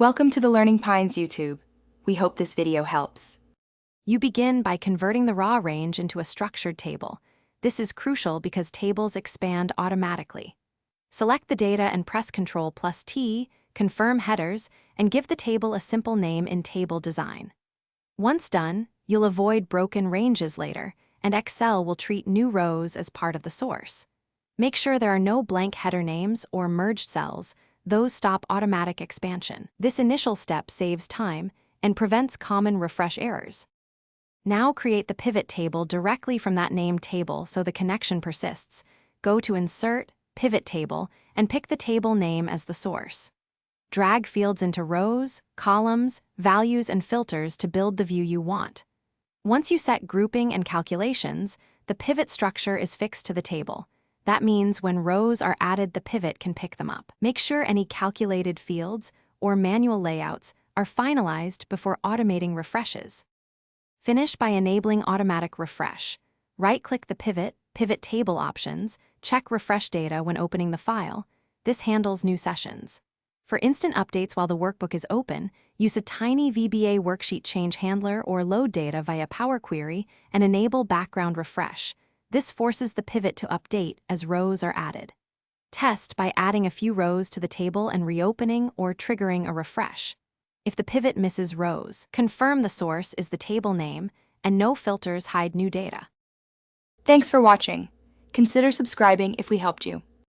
Welcome to the Learning Pines YouTube. We hope this video helps. You begin by converting the raw range into a structured table. This is crucial because tables expand automatically. Select the data and press Ctrl+T, confirm headers, and give the table a simple name in Table Design. Once done, you'll avoid broken ranges later, and Excel will treat new rows as part of the source. Make sure there are no blank header names or merged cells. Those stop automatic expansion. This initial step saves time and prevents common refresh errors. Now create the pivot table directly from that named table so the connection persists. Go to Insert, Pivot Table, and pick the table name as the source. Drag fields into rows, columns, values, and filters to build the view you want. Once you set grouping and calculations, the pivot structure is fixed to the table. That means when rows are added, the pivot can pick them up. Make sure any calculated fields or manual layouts are finalized before automating refreshes. Finish by enabling automatic refresh. Right-click the Pivot Table options, check Refresh Data when opening the file. This handles new sessions. For instant updates while the workbook is open, use a tiny VBA worksheet change handler or load data via Power Query and enable background refresh. This forces the pivot to update as rows are added. Test by adding a few rows to the table and reopening or triggering a refresh. If the pivot misses rows, confirm the source is the table name and no filters hide new data. Thanks for watching. Consider subscribing if we helped you.